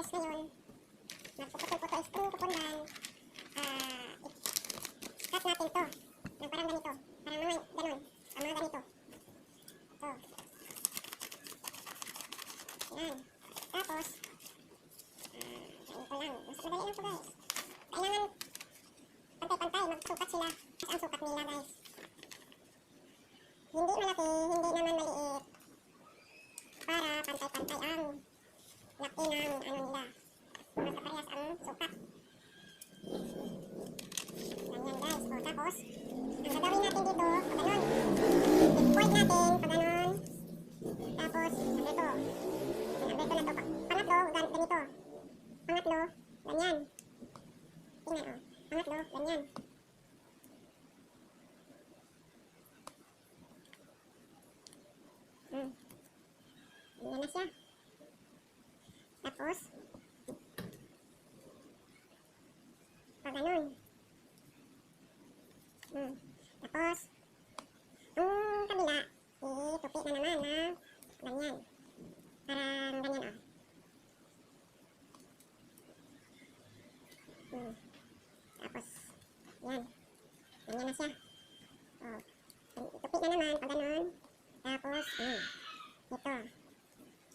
guys, ngayon, magpuputol-putol, pupundan. I-cut natin to. Ng parang ganito. Parang mga ganun. Mga ganito. Ito. Yan. Tapos, ganito lang. Mas madali lang to guys. Kailangan pantay-pantay, magsukat sila. Mas ang sukat nila guys. Hindi malaki, hindi naman maliit. Para pantay-pantay ang laki ng ano nila. Basta parehas ang sukat. Ganyan guys. O tapos, ang gagawin natin dito, pag ganon. I-fold natin, pag ganon. Tapos, number 2. Number 2 na to. Pangatlo, ganito. Pangatlo, ganyan. Tingnan o. Pangatlo, ganyan. Ganyan na siya. Tapos, pag ganun. Tapos, ang kabila, itupi na naman na ganyan. Parang ganyan Tapos, yan. Ganyan na siya. Itupi na naman pag ganun. Tapos, ito.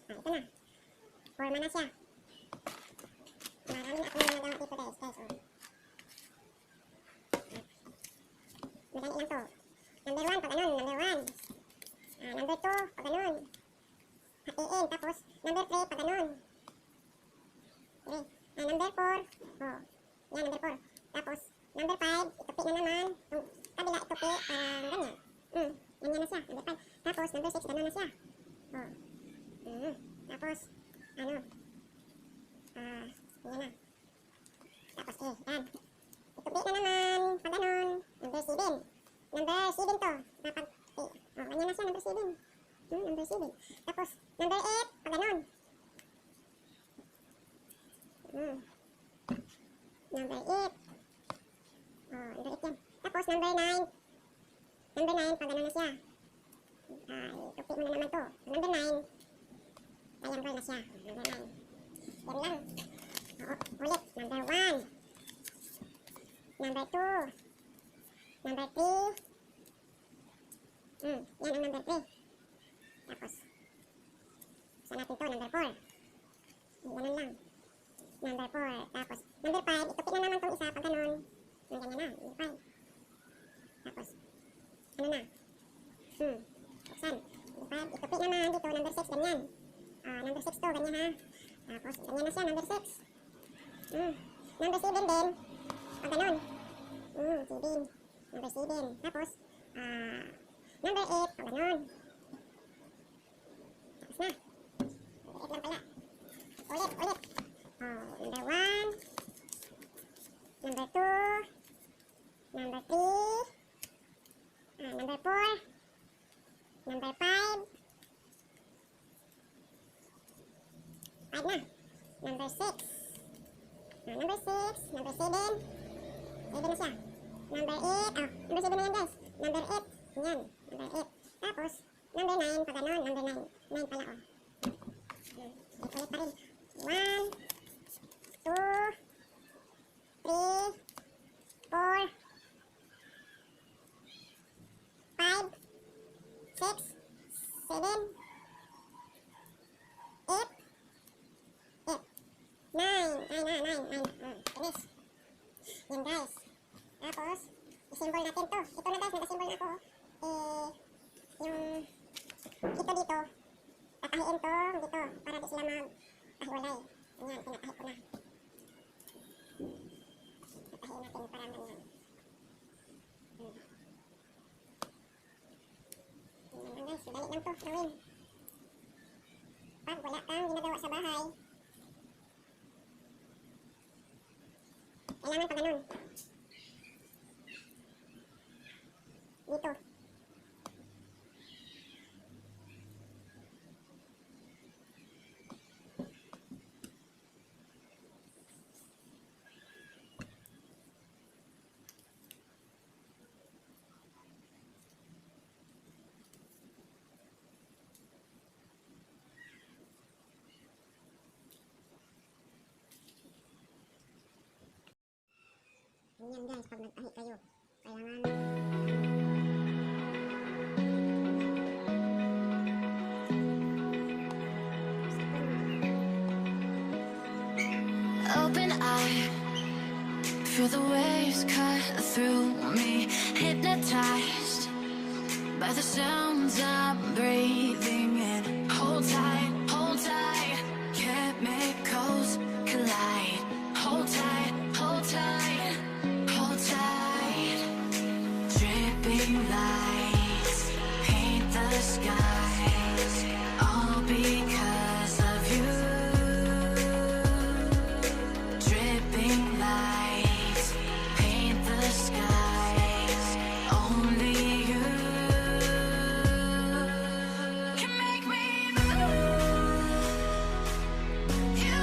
Ito na. Forma na siya. Marami ako nagagawa dito guys. Madali lang to. Number 1 pag ganun. Number 1. Number 2 pag ganun. Hatiin. Tapos, number 3 pag ganun. Okay. Number 4. Yan, number 4. Tapos, number 5. Itupi na naman. Ang kabila itupi. Parang ganyan. Ganyan na siya. Number 5. Tapos, number 6. Ganun na siya. Tapos, yan na. Tapos, yan. Itupi na naman. Pag ganun. Number 7. Number 7 to. Dapat, ganyan na siya. Number 7. Number 7. Tapos, number 8. Pag ganun. Number 8. Number 8 yan. Tapos, number 9. Number 9. Pag ganun na siya. Itupi mo na naman to. Number 9. Triangle na siya. Number 9. Yan lang. Ulit. Number 1. Number 2. Number 3. Yan ang number 3. Tapos, saan natin to? Number 4. Ganun lang. Number 4. Tapos, number 5. Itupi na naman tong isa pag ganun. Ganyan na. Number 5. Tapos, ano na? Buksan. Number 5. Itupi naman dito. Number 6. Ganyan. Number 6 to. Ganyan ha. Tapos, ganyan na siya. Number 6. Number 7 din. Pag ganun. 7. Number 7. Tapos, number 8. Pag ganun. Tapos na. Number 8 lang pala. Ulit. Number 1. Number 2. Number 3. Number 4. Number 5. 5 na. Number 6. Number 6. Number 7. 7 na siya. Number 8. Number 7 na yan guys. Number 8. Yan. Number 8. Tapos, number 9. Pag ganon. Number 9. 9 pala ulit pa rin. 1, 2, 3, 4, 5, 6, 7, 8, 9. Finish. Yan guys. Tapos, i-symbol natin to. Ito na guys, nag-symbol na ako. Yung ito dito, tatahiin to dito para di sila mag-ahiwalay. Ganyan, pinatahi ko na. Tatahiin natin para ganyan. Ganyan lang guys, madali lang to gawin. Pag wala kang ginagawa sa bahay, kailangan pa ganun. Dito. Ganyan guys, pag nag-tahi kayo, kailangan open eye, feel the waves cut through me, hypnotized by the sounds I'm breathing in. Hold tight, chemicals collide. Hold tight, hold tight, hold tight. Dripping lights paint the skies, all because of you. Dripping lights paint the skies, only you can make me move. You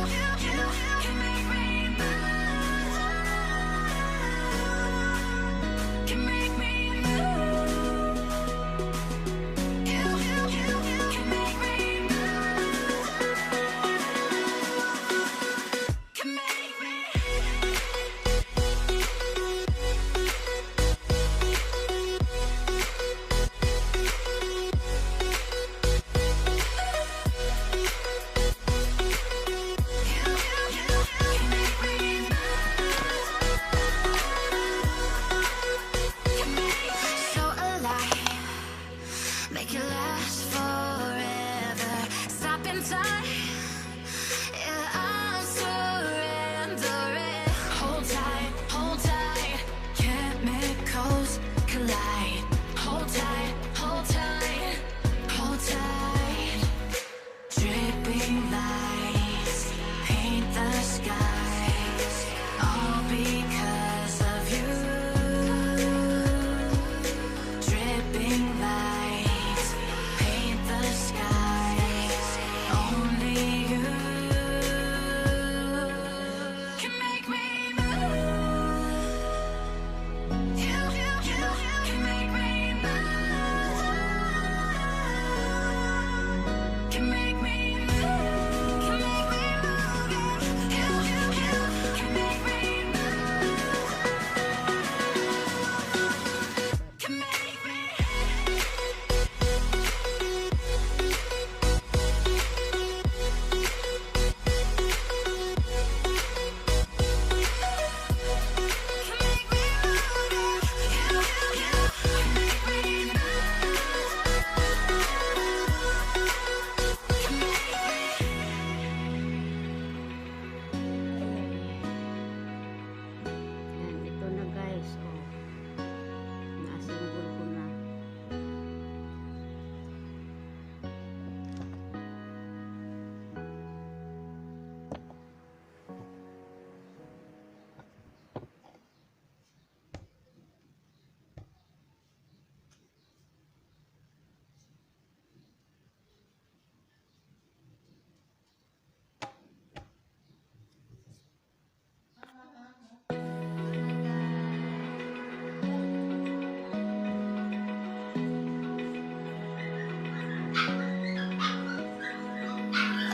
can make me move. Can make me move. You can make me move. Can make me. So alive, make it last forever. Stop in time, yeah, I'm surrendering. Hold tight, chemicals collide. Hold tight, hold tight, hold tight. Dripping lights paint the skies, all because of you. Dripping lights paint the skies, only you can make me move. You can make me move. Can make me move. Can make me move. You can make me move. Can make me. Yan, ito na guys. Oh. Na-assemble ko na.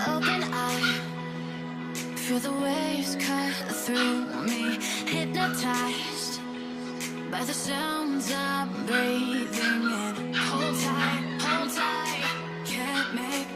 Open eye, feel the waves cut through me, hypnotized by the sounds I'm breathing in. Hold tight, chemicals